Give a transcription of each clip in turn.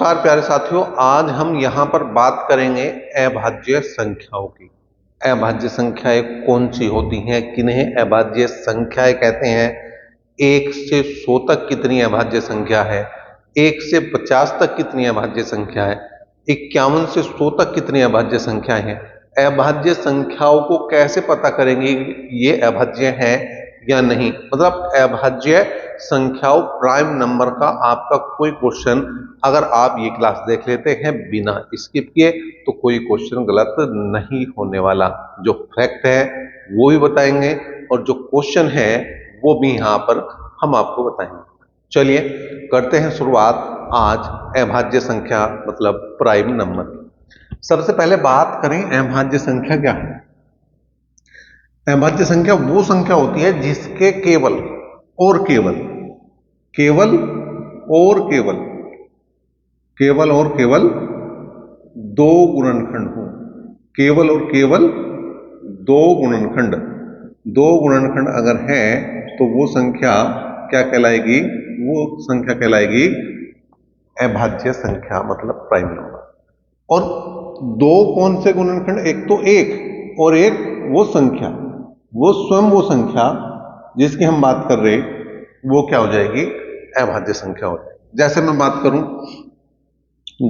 नमस्कार प्यारे साथियों, आज हम यहाँ पर बात करेंगे अभाज्य संख्याओं की। अभाज्य संख्याएं कौन सी होती हैं, किन्हें अभाज्य संख्याएं कहते हैं, 1 से 100 तक कितनी अभाज्य संख्या है, 1 से 50 तक कितनी अभाज्य संख्या है, 51 से 100 तक कितनी अभाज्य संख्याएं हैं। अभाज्य संख्याओं को कैसे पता करेंगे ये अभाज्य है या नहीं, मतलब अभाज्य संख्याओं प्राइम नंबर का आपका कोई क्वेश्चन अगर आप ये क्लास देख लेते हैं बिना स्किप किए तो कोई क्वेश्चन गलत नहीं होने वाला। जो फैक्ट है वो भी बताएंगे और जो क्वेश्चन है वो भी यहां पर हम आपको बताएंगे। चलिए करते हैं शुरुआत आज अभाज्य संख्या मतलब प्राइम नंबर। सबसे पहले बात करें अभाज्य संख्या क्या है। अभाज्य संख्या वो संख्या होती है जिसके केवल और केवल दो गुणनखंड हो। केवल और केवल दो गुणनखंड अगर है तो वो संख्या क्या कहलाएगी, वो संख्या कहलाएगी अभाज्य संख्या मतलब प्राइम नंबर। और दो कौन से गुणनखंड, एक तो एक और एक वो संख्या, वो स्वयं वो संख्या जिसकी हम बात कर रहे वो क्या हो जाएगी, अभाज्य संख्या हो जाएगी। जैसे मैं बात करूं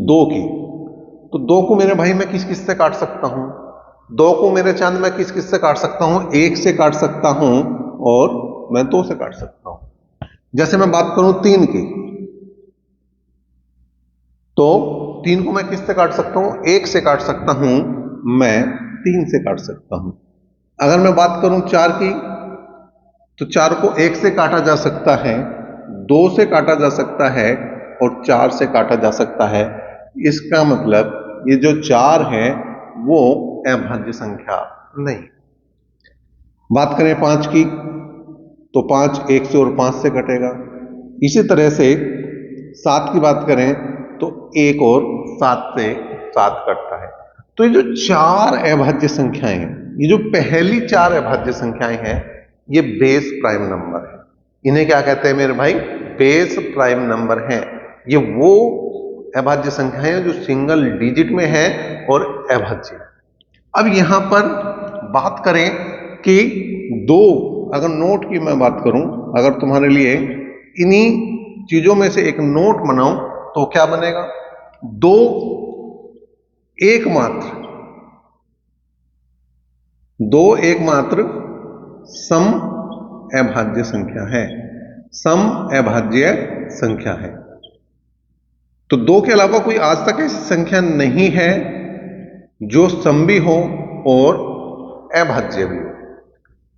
2 की, तो 2 को मेरे भाई मैं किस किस से काट सकता हूं, 2 को मेरे चांद मैं किस किस से काट सकता हूं, 1 से काट सकता हूं और मैं 2 से काट सकता हूं। जैसे मैं बात करूं 3 की, तो 3 को मैं किस से काट सकता हूं, 1 से काट सकता हूं, मैं 3 से काट सकता हूं। अगर मैं बात करूं 4 की, तो 4 को 1 से काटा जा सकता है, 2 से काटा जा सकता है और 4 से काटा जा सकता है। इसका मतलब ये जो 4 है वो अभाज्य संख्या नहीं। बात करें 5 की, तो 5 1 से और 5 से कटेगा। इसी तरह से 7 की बात करें तो 1 और 7 से 7 कटता है। तो ये जो 4 अभाज्य संख्याएं हैं, ये जो पहली 4 अभाज्य संख्याएं हैं, ये बेस प्राइम नंबर है। इन्हें क्या कहते हैं मेरे भाई, बेस प्राइम नंबर है। ये वो अभाज्य संख्याएं हैं जो सिंगल डिजिट में है और अभाज्य। अब यहां पर बात करें कि 2, अगर नोट की मैं बात करूं, अगर तुम्हारे लिए इन्हीं चीजों में से एक नोट बनाऊं तो क्या बनेगा, 2 एकमात्र सम अभाज्य संख्या है, सम अभाज्य संख्या है। तो 2 के अलावा कोई आज तक ऐसी संख्या नहीं है जो सम भी हो और अभाज्य भी हो।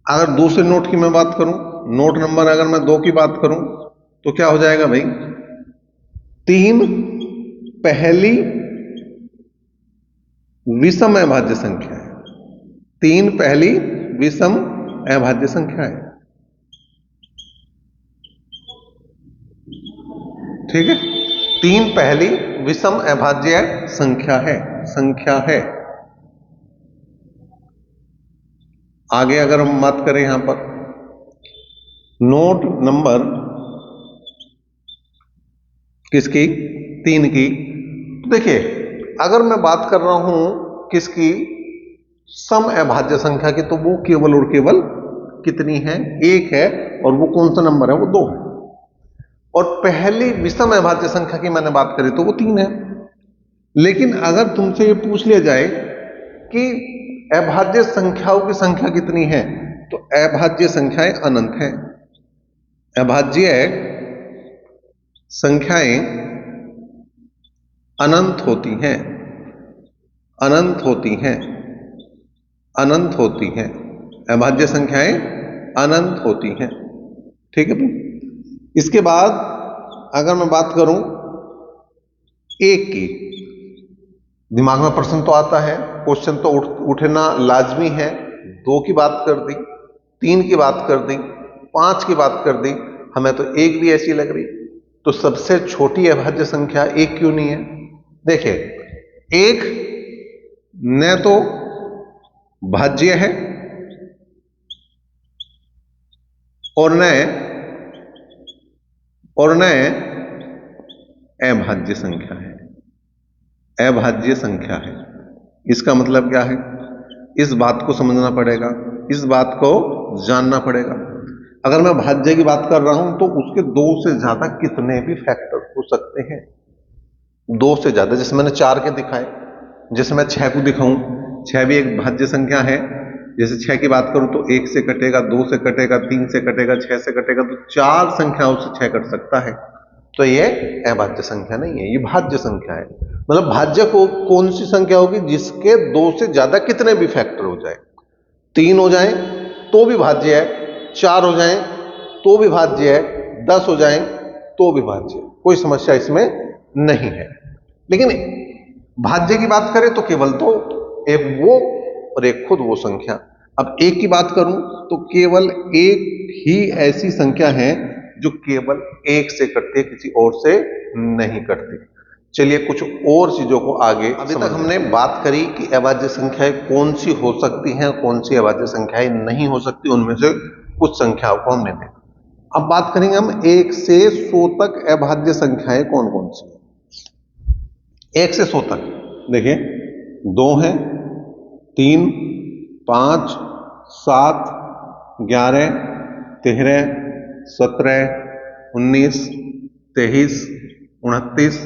अगर दूसरे नोट की मैं बात करूं, नोट नंबर अगर मैं 2 की बात करूं तो क्या हो जाएगा भाई, 3 पहली विषम अभाज्य संख्या है, 3 पहली विषम अभाज्य संख्या है। ठीक है, 3 पहली विषम अभाज्य संख्या है। आगे अगर हम बात करें यहां पर नोट नंबर किसकी, 3 की, तो देखिए अगर मैं बात कर रहा हूं किसकी, सम अभाज्य संख्या की, तो वो केवल और केवल कितनी है, 1 है। और वो कौन सा नंबर है, वो 2 है। और पहली विषम अभाज्य संख्या की मैंने बात करी तो वो 3 है। लेकिन अगर तुमसे ये पूछ लिया जाए कि अभाज्य संख्याओं की संख्या कितनी है, तो अभाज्य संख्याएं अनंत हैं। अभाज्य संख्याएं अनंत होती हैं, अनंत होती हैं। अभाज्य संख्याएं अनंत होती हैं। ठीक है भाई। इसके बाद अगर मैं बात करूं 1 की, दिमाग में प्रश्न तो आता है, क्वेश्चन तो उठना लाजमी है। 2 की बात कर दी, 3 की बात कर दी, 5 की बात कर दी, हमें तो 1 भी ऐसी लग रही, तो सबसे छोटी अभाज्य संख्या 1 क्यों नहीं है। देखिए 1 न तो भाज्य है और न अभाज्य संख्या है। अभाज्य संख्या है। इसका मतलब क्या है, इस बात को समझना पड़ेगा, इस बात को जानना पड़ेगा। अगर मैं भाज्य की बात कर रहा हूं तो उसके दो से ज्यादा कितने भी फैक्टर हो सकते हैं, दो से ज्यादा। जैसे मैंने 4 के दिखाए, जैसे मैं 6 को दिखाऊं, 6 भी एक भाज्य संख्या है। जैसे 6 की बात करूं तो 1 से कटेगा, 2 से कटेगा, 3 से कटेगा, 6 से कटेगा, तो 4 संख्याओं से 6 कट सकता है। तो ये अभाज्य संख्या नहीं है, ये भाज्य संख्या है। मतलब भाज्य को कौन सी संख्या होगी, जिसके 2 से ज्यादा कितने भी फैक्टर हो जाए। 3 हो जाए तो भी भाज्य है, 4 हो जाए तो भी भाज्य है, 10 हो जाए तो भी भाज्य है, कोई समस्या इसमें नहीं है। लेकिन भाज्य की बात करें तो केवल दो, एक वो और एक खुद वो संख्या। अब एक की बात करूं तो केवल एक ही ऐसी संख्या है जो केवल एक से कटती है, किसी और से नहीं कटती। चलिए कुछ और चीजों को आगे, अभी तक हमने बात करी कि अभाज्य संख्याएं कौन सी हो सकती हैं, कौन सी अभाज्य संख्याएं नहीं हो सकती, उनमें से कुछ संख्याओं को हमने देखा। अब बात करेंगे हम 1 से 100 तक अभाज्य संख्याएं कौन कौन सी है। 1 से 100 तक देखिए, 2 है, 3, 5, 7, 11, 13, 17, 19, 23, 29,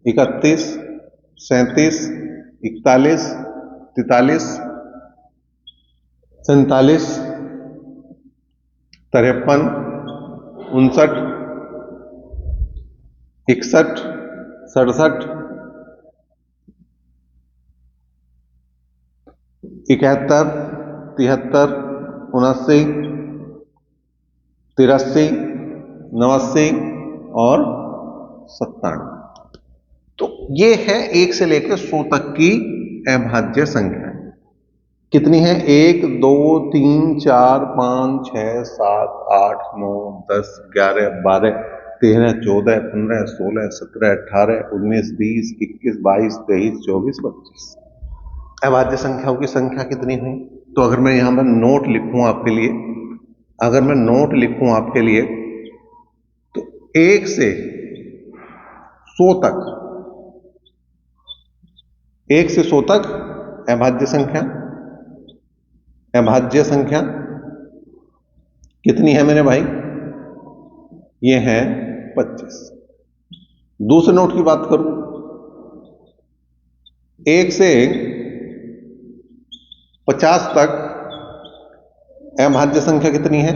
31, 37, 41, 43, 47, 53, 59, 61, 67, 71, 73, 79, 83, 89 और 97। तो ये है 1 से लेकर 100 तक की अभाज्य संख्या। कितनी है? 1, 2, 3, 4, 5, 6, 7, 8, 9, 10, 11, 12, 13, 14, 15, 16, 17, 18, 19, 20, 21, 22, 23, 24, 25। अभाज्य संख्याओं की संख्या कितनी हुई? तो अगर मैं यहां पर नोट लिखूं आपके लिए, अगर मैं नोट लिखूं आपके लिए, तो 1 से 100 तक, 1 से 100 तक अभाज्य संख्या, अभाज्य संख्या कितनी है मेरे भाई? ये है 25। दूसरे नोट की बात करूं, 1 से 50 तक अभाज्य संख्या कितनी है?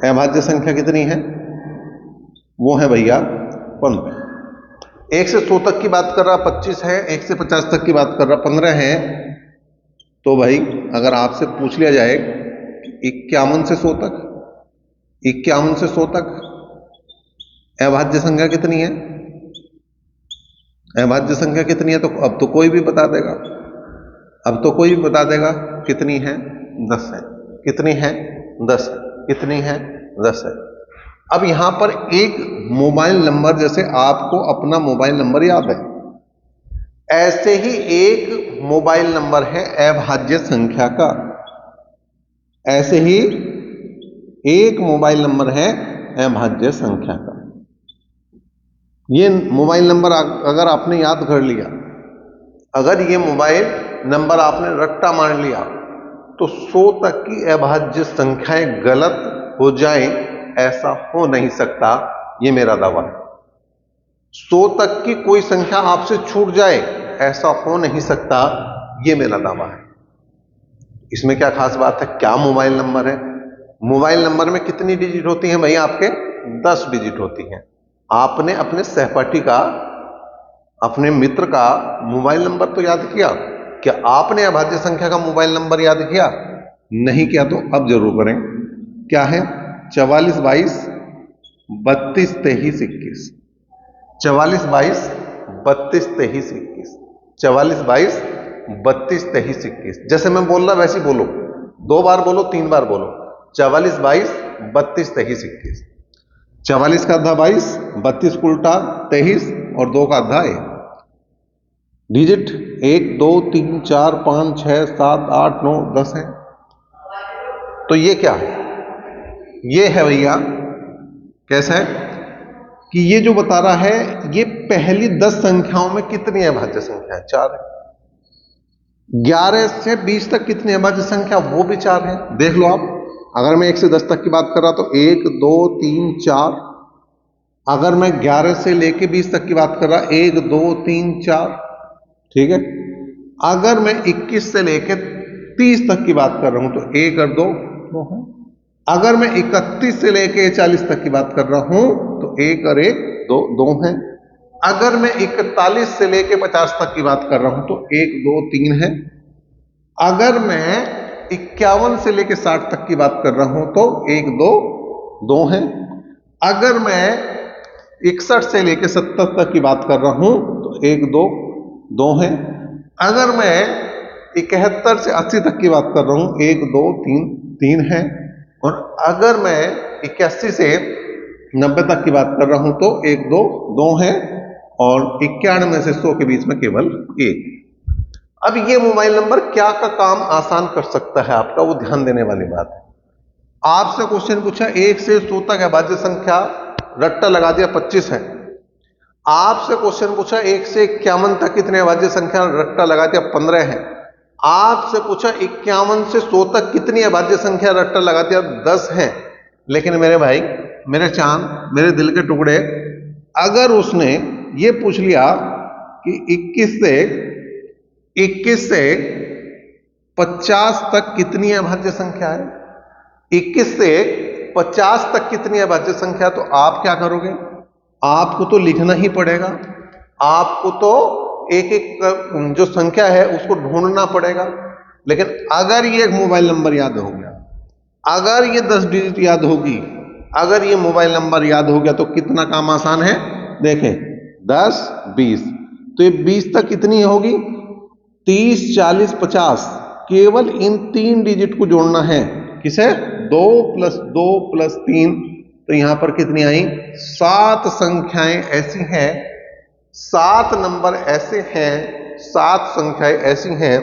अभाज्य संख्या कितनी है? वो है भैया 15। 1 से 100 तक की बात कर रहा 25 है, 1 से 50 तक की बात कर रहा 15 है। तो भाई अगर आपसे पूछ लिया जाए 51 से 100 तक, 51 से 100 तक अभाज्य संख्या कितनी है? अभाज्य संख्या कितनी है? तो अब तो कोई भी बता देगा, अब तो कोई भी बता देगा कितनी है? 10 है। कितनी है? 10 है। कितनी है? 10 है। अब यहां पर एक मोबाइल नंबर, जैसे आपको अपना मोबाइल नंबर याद है, ऐसे ही एक मोबाइल नंबर है अभाज्य संख्या का, ऐसे ही एक मोबाइल नंबर है अभाज्य संख्या का। ये मोबाइल नंबर अगर आपने याद कर लिया, अगर ये मोबाइल नंबर आपने रट्टा मार लिया, तो 100 तक की अभाज्य संख्याएं गलत हो जाए, ऐसा हो नहीं सकता, ये मेरा दावा है। 100 तक की कोई संख्या आपसे छूट जाए, ऐसा हो नहीं सकता, ये मेरा दावा है। इसमें क्या खास बात है? क्या मोबाइल नंबर है? मोबाइल नंबर में कितनी डिजिट होती हैं भाई? आपके 10 डिजिट होती हैं। आपने अपने सहपाठी का, अपने मित्र का मोबाइल नंबर तो याद किया? क्या आपने अभाज्य संख्या का मोबाइल नंबर याद किया? नहीं किया तो अब जरूर करें। क्या है? 44 22 32 23 21। 44 22 32 23 21। 44 22 32 23 21। जैसे मैं बोल रहा वैसे बोलो, 2 बार बोलो, 3 बार बोलो। 44 22 32 23 21। 44 का आधा 22, 32 का उल्टा 23 और 2 का आधा 1। डिजिट 1 2 3 4 5 6 7 8 9 10 है। तो ये क्या है? ये है भैया, कैसा है कि ये जो बता रहा है, ये पहली 10 संख्याओं में कितनी अभाज्य संख्या है? 4 है। 11 से 20 तक कितनी अभाज्य संख्या? वो भी 4 है। देख लो आप, अगर मैं 1 से 10 तक की बात कर रहा तो 1 2 3 4। अगर मैं 11 से लेके 20 तक की बात कर रहा 1 2 3 4, ठीक है। अगर मैं 21 से लेके 30 तक की बात कर रहा हूं तो 1 और 2 है। अगर मैं 31 से लेके 40 तक की बात कर रहा हूं तो 1 और 1 2 है। अगर मैं 41 से लेके 50 तक की बात कर रहा हूं तो 1 2 3 है। अगर मैं 51 से लेके 60 तक की बात कर रहा हूं तो 1 2 है। अगर मैं 61 से लेके 70 तक की बात कर रहा हूं तो 1 2 है। अगर मैं 71 से 80 तक की बात कर रहा हूं 1 2 3 है। और अगर मैं 81 से 90 तक की बात कर रहा हूं तो 1 2 है। और 91 से 100 के बीच में केवल 1। अब ये मोबाइल नंबर क्या का काम आसान कर सकता है आपका, वो ध्यान देने वाली बात है। आपसे क्वेश्चन पूछा 1 से 100 तक अभाज्य संख्या, रट्टा लगा दिया 25 है। आपसे क्वेश्चन पूछा 1 से 51 तक कितने अभाज्य संख्या, रट्टा लगा दिया 15 है। आपसे पूछा 51 से 100 तक कितनी अभाज्य संख्या, रट्टा लगा दिया 10 है। लेकिन मेरे भाई, मेरे चांद, मेरे दिल के टुकड़े, अगर उसने ये पूछ लिया कि 21 से 50 तक कितनी अभाज्य संख्या है, 21 से 50 तक कितनी अभाज्य संख्या, तो आप क्या करोगे? आपको तो लिखना ही पड़ेगा। आपको तो एक एक जो संख्या है उसको ढूंढना पड़ेगा। लेकिन अगर ये एक मोबाइल नंबर याद हो गया, अगर ये 10 डिजिट याद होगी, अगर ये मोबाइल नंबर याद हो गया तो कितना काम आसान है। देखें 10 20, तो ये 20 तक कितनी होगी? 30 40 50। केवल इन 3 डिजिट को जोड़ना है। किसे? 2 + 2 + 3। तो यहां पर कितनी आई? 7 संख्याएं ऐसी हैं, 7 नंबर ऐसे हैं, 7 संख्याएं ऐसी हैं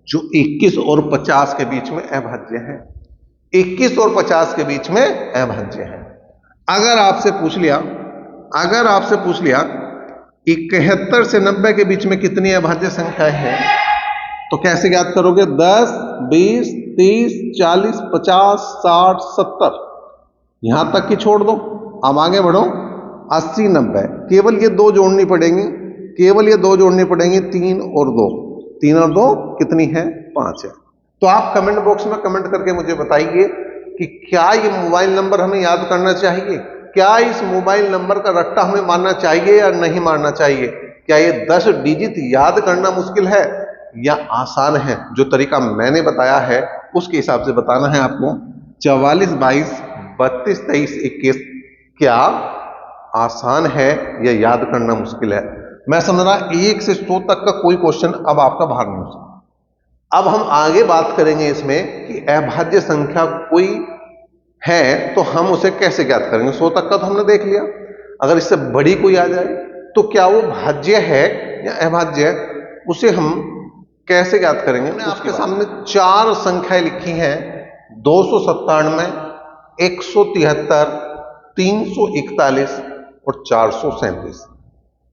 जो 21 और 50 के बीच में अभाज्य हैं। 21 और 50 के बीच में अभाज्य है। अगर आपसे पूछ लिया 71 से 90 के बीच में कितनी अभाज्य संख्याएं हैं, तो कैसे याद करोगे? 10 20 30 40 50 60 70, यहां तक की छोड़ दो। अब आगे बढ़ो 80 90। केवल ये 2 जोड़नी पड़ेंगी, केवल ये 2 जोड़नी पड़ेंगी। 3 और 2, 3 और 2 कितनी है? 5 है। तो आप कमेंट बॉक्स में कमेंट करके मुझे बताइए कि क्या ये मोबाइल नंबर हमें याद करना चाहिए? क्या इस मोबाइल नंबर का रट्टा हमें मारना चाहिए या नहीं मारना चाहिए? क्या ये 10 डिजिट याद करना मुश्किल है या आसान है? जो तरीका मैंने बताया है उसके हिसाब से बताना है आपको। 44 22 32 23 21 क्या आसान है या याद करना मुश्किल है? मैं समझ रहा 1 से 100 तक का कोई क्वेश्चन अब आपका बाहर नहीं हो सकता। अब हम आगे बात करेंगे इसमें कि अभाज्य संख्या कोई है तो हम उसे कैसे ज्ञात करेंगे। 100 तक का तो हमने देख लिया। अगर इससे बड़ी कोई आ जाए तो क्या वो भाज्य है या अभाज्य है, उसे हम कैसे ज्ञात करेंगे? मैंने आपके सामने 4 संख्याएं लिखी हैं, 297 173 341 और 437।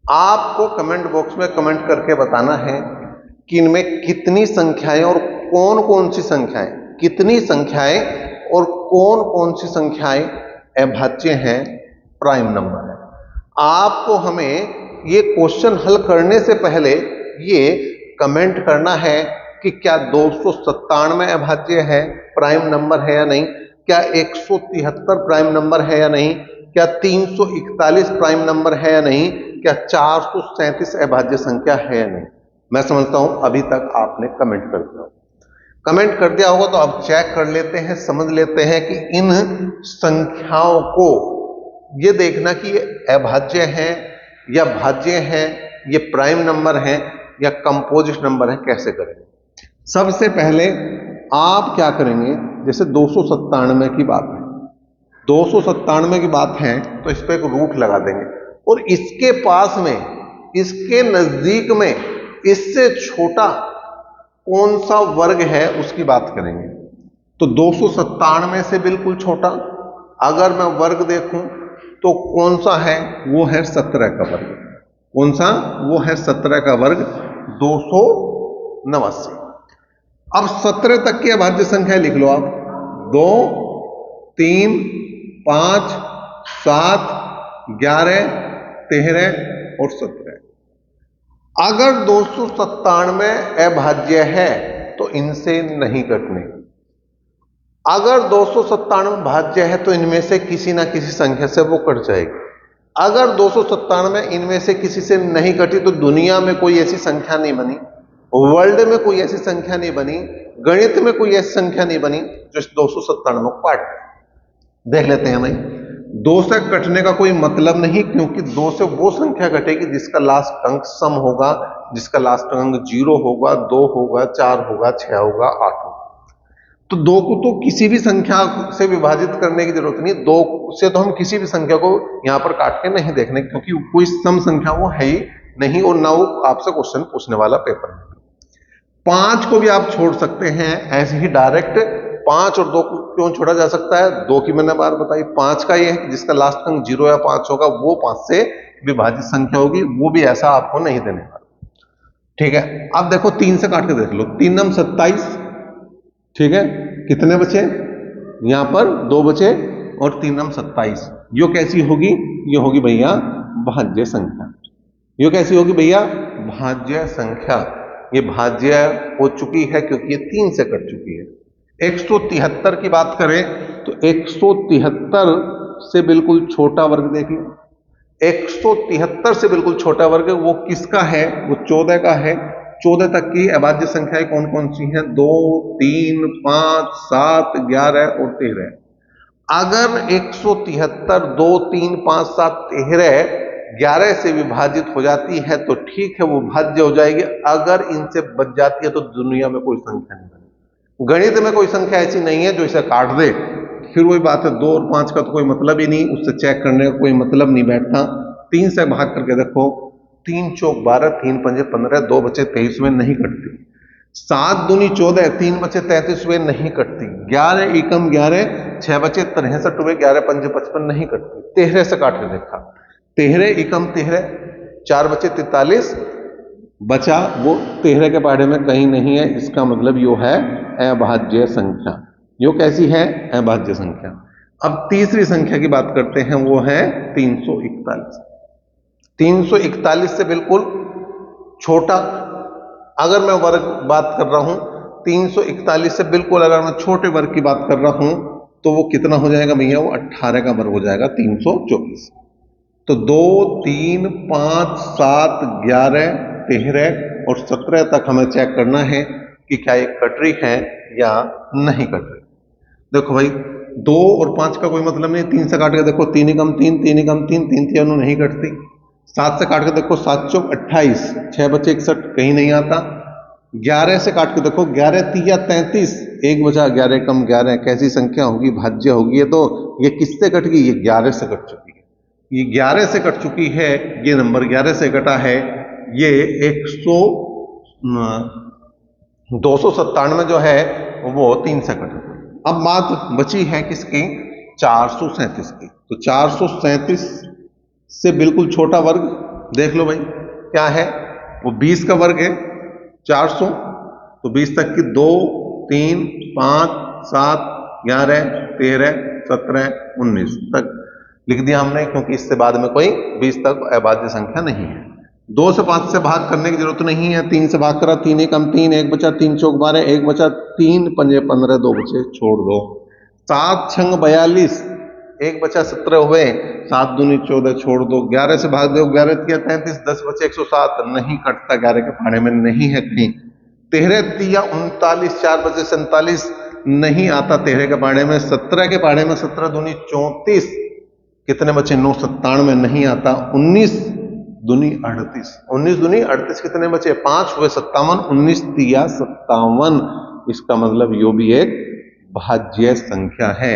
आपको कमेंट बॉक्स में कमेंट करके बताना है कि इनमें कितनी संख्याएं और कौन कौन सी संख्याएं, कितनी संख्याएं और कौन कौन सी संख्याएं अभाज्य हैं, प्राइम नंबर है। आपको हमें ये क्वेश्चन हल करने से पहले ये कमेंट करना है कि क्या 297 अभाज्य है, प्राइम नंबर है या नहीं, क्या 173 प्राइम नंबर है या नहीं, क्या 341 प्राइम नंबर है या नहीं, क्या 437 अभाज्य संख्या है या नहीं। मैं समझता हूं अभी तक आपने कमेंट कर दिया, कमेंट कर दिया होगा। तो अब चेक कर लेते हैं, समझ लेते हैं कि इन संख्याओं को ये देखना कि ये अभाज्य हैं या भाज्य हैं, ये प्राइम नंबर हैं या कंपोजिट नंबर है, कैसे करेंगे। सबसे पहले आप क्या करेंगे, जैसे 297 की बात है, 297 की बात है तो इस पर एक रूट लगा देंगे और इसके पास में, इसके नजदीक में इससे छोटा कौन सा वर्ग है उसकी बात करेंगे। तो 297 से बिल्कुल छोटा अगर मैं वर्ग देखूं तो कौन सा है, वो है 17 का वर्ग। कौन सा? वो है 17 का वर्ग 289। अब 17 तक की अभाज्य संख्या लिख लो आप। 2, 3, 5, 7, 11, 13 और 17। अगर 297 अभाज्य है तो इनसे नहीं कटने। अगर 297 भाज्य है तो इनमें से किसी ना किसी संख्या से वो कट जाएगी। अगर 297 इनमें से किसी से नहीं कटी तो दुनिया में कोई ऐसी संख्या नहीं बनी, वर्ल्ड में कोई ऐसी संख्या नहीं बनी, गणित में कोई ऐसी संख्या नहीं बनी जो इस 297 को काट दे। देख लेते हैं भाई। 2 से कटने का कोई मतलब नहीं, क्योंकि 2 से वो संख्या कटेगी जिसका लास्ट अंक सम होगा, जिसका लास्ट अंक 0 होगा, 2 होगा, 4 होगा, 6 होगा, 8 होगा। तो 2 को तो किसी भी संख्या से विभाजित करने की जरूरत नहीं। 2 से तो हम किसी भी संख्या को यहां पर काट के नहीं देखने, क्योंकि कोई सम संख्या वो है ही नहीं और ना वो आपसे क्वेश्चन पूछने वाला पेपर में। 5 को भी आप छोड़ सकते हैं ऐसे ही डायरेक्ट। 5 और 2 को क्यों छोड़ा जा सकता है? 2 की मैंने बात बताई। 5 का ये है कि जिसका लास्ट अंक 0 या 5 होगा वो 5 से विभाजित संख्या होगी, वो भी ऐसा आपको नहीं देने वाला। ठीक है, अब देखो 3 से काट के देख लो। 3 नम 27, ठीक है, कितने बचे? यहां पर 2 बचे और 3 नम 27। यो कैसी होगी? ये होगी भैया भाज्य संख्या। यो कैसी होगी भैया? भाज्य संख्या। ये भाज्य हो चुकी है क्योंकि ये 3 से कट चुकी है। 173 की बात करें तो 173 से बिल्कुल छोटा वर्ग देख लो। 173 से बिल्कुल छोटा वर्ग वो किसका है? वो 14 का है। 14 तक की अभाज्य संख्याएं कौन कौन सी हैं? 2, 3, 5, 7, 11 और 13। अगर 173 2, 3, 5, 7, 13 11 से विभाजित हो जाती है तो ठीक है, वो भाज्य हो जाएगी। अगर इनसे बच जाती है तो दुनिया में कोई संख्या नहीं बनेगी। गणित में कोई संख्या ऐसी नहीं है जो इसे काट दे। फिर वही बात है, 2 और 5 का तो कोई मतलब ही नहीं, उससे चेक करने का कोई मतलब नहीं बैठता। 3 से भाग करके देखो। 3 चौक 12, 3 पंजे 15, 2 बचे 23 में नहीं कटती। 7 दूनी 14, 3 बचे 33 में नहीं कटती। 11 एकम 11, 6 बचे 63 हुए, 11 पंजे 55 नहीं कटती। 13 से काट के देखा। 13 एकम 13, 4 बचे 43, बचा वो 13 के पहाड़े में कहीं नहीं है। इसका मतलब यो है अभाज्य संख्या। यो कैसी है? अभाज्य संख्या। अब तीसरी संख्या की बात करते हैं, वो है 341। 341 से बिल्कुल छोटा अगर मैं वर्ग बात कर रहा हूं, 341 से बिल्कुल अगर मैं छोटे वर्ग की बात कर रहा हूं तो वो कितना हो जाएगा भैया? वो 18 का वर्ग हो जाएगा 324। तो 2, 3, 5, 7, 11, 13 और 17 तक हमें चेक करना है कि क्या ये कट रही है या नहीं कट रही। देखो भाई, 2 और 5 का कोई मतलब नहीं। 3 से काट के देखो, 3 एकम 3, 3 एकम 3, 3 3 नहीं कटती। 7 से काट के देखो, 7 चौक 28, 6 बचे 61 कहीं नहीं आता। 11 से काट के देखो, 11 3 33, 1 बचा, 11 कम 11 कैसी संख्या होगी? भाज्य होगी। ये तो ये किससे कट गई? ये 11 से कट चुकी है। ये 11 से कट चुकी है, ये नंबर 11 से कटा है। ये 297 जो है वो 3 से कटा। अब बात बची है किसकी? 437 की। तो 437 से बिल्कुल छोटा वर्ग देख लो भाई, क्या है? वो 20 का वर्ग है 400। तो 20 तक की 2, 3, 5, 7, 11, 13, 17, 19 तक लिख दिया हमने, क्योंकि इससे बाद में कोई 20 तक अभाज्य संख्या नहीं है। 2 से 5 से भाग करने की जरूरत नहीं है। 3 से भाग करा, 3 एकम 3, 1 बचा, 3 चौक 12, 1 बचा, 3 पंजे 15, 2 बचे, छोड़ दो। 7 छंग 42, 1 बचा, 17 हुए, 7 दूनी 14, छोड़ दो। 11 से भाग दो, 11 3 33, 10 बचे 107, नहीं कटता, 11 के पहाड़े में नहीं है कहीं। 13 3 39, 4 बचे 47, नहीं आता 13 के पहाड़े में। 17 के पहाड़े में 17 दूनी 34, कितने बचे? 997 नहीं आता। 19 दूनी 38, 19 दूनी 38 कितने बचे? 5 हुए 57, 19 3 57। इसका मतलब यो भी एक भाज्य संख्या है।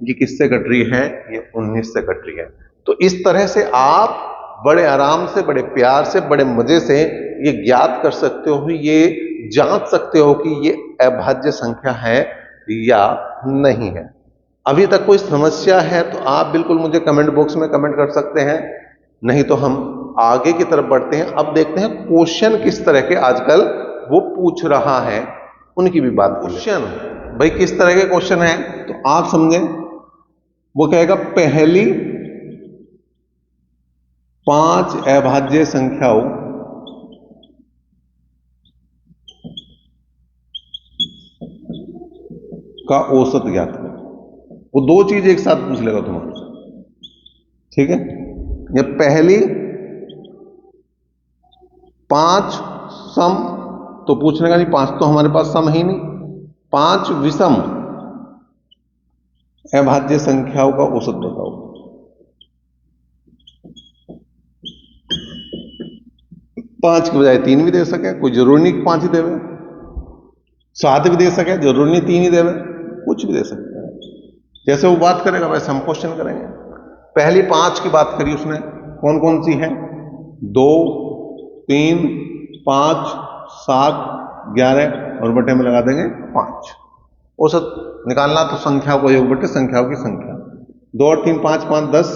ये किससे कट रही है? ये 19 से कट रही है। तो इस तरह से आप बड़े आराम से, बड़े प्यार से, बड़े मजे से ये ज्ञात कर सकते हो, ये जांच सकते हो कि ये अभाज्य संख्या है या नहीं है। अभी तक कोई समस्या है तो आप बिल्कुल मुझे कमेंट बॉक्स में कमेंट कर सकते हैं, नहीं तो हम आगे की तरफ बढ़ते हैं। अब देखते हैं क्वेश्चन किस तरह के आजकल वो पूछ रहा है, उनकी भी बात। क्वेश्चन भाई किस तरह के क्वेश्चन है तो आप समझें। वो कहेगा पहली 5 अभाज्य संख्याओं का औसत ज्ञात करो। वो दो चीज एक साथ पूछ लेगा तुम्हारे से, ठीक है। ये पहली 5 सम तो पूछने का नहीं, 5 तो हमारे पास सम ही नहीं, 5 विषम अभाज्य संख्याओं का औसत बताओ। पांच की बजाय 3 भी दे सके, कोई जरूरी नहीं कि 5 ही देवे, 7 भी दे सके, जरूरी नहीं 3 ही देवे, कुछ भी दे सकते हैं। जैसे वो बात करेगा वैसे हम क्वेश्चन करेंगे। पहली 5 की बात करी उसने, कौन कौन सी है? 2, 3, 5, 7, 11 और बटे में लगा देंगे 5। औसत निकालना तो संख्याओं को योग बटे संख्याओं की संख्या। 2 और 3 5 5 10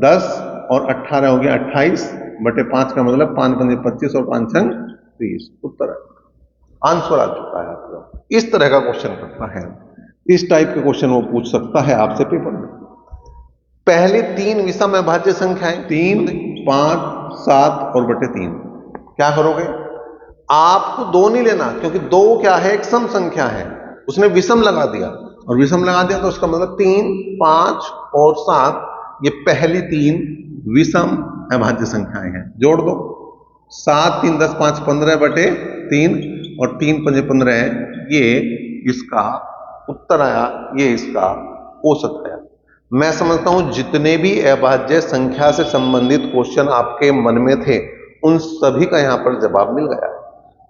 10 और 18 हो गया 28 बटे 5 का मतलब 5 पंजे 25 और 5 छंग 30। उत्तर आंसर आ चुका है आपका। इस तरह का क्वेश्चन करता है, इस टाइप के क्वेश्चन वो पूछ सकता है आपसे पेपर में। पहली 3 विषम अभाज्य संख्याएं 3, 5, 7 और बटे 3। क्या करोगे? आपको 2 नहीं लेना, क्योंकि 2 क्या है? एक सम संख्या है, उसने विषम लगा दिया, और विषम लगा दिया तो उसका मतलब 3, 5 और 7 ये पहली 3 विषम अभाज्य संख्याएं हैं। जोड़ दो, 7 3 10 5 15 बटे 3 और 3 पंजे 15 है, ये इसका उत्तर आया, ये इसका औसत आया। मैं समझता हूं जितने भी अभाज्य संख्या से संबंधित क्वेश्चन आपके मन में थे उन सभी का यहां पर जवाब मिल गया।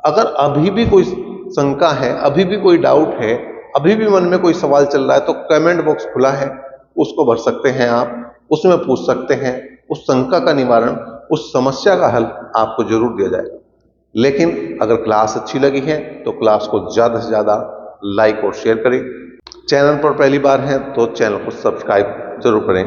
अगर अभी भी कोई शंका है, अभी भी कोई डाउट है, अभी भी मन में कोई सवाल चल रहा है तो कमेंट बॉक्स खुला है, उसको भर सकते हैं आप, उसमें पूछ सकते हैं। उस शंका का निवारण, उस समस्या का हल आपको जरूर दिया जाएगा। लेकिन अगर क्लास अच्छी लगी है तो क्लास को ज्यादा से ज्यादा लाइक और शेयर करें। चैनल पर पहली बार है तो चैनल को सब्सक्राइब जरूर करें।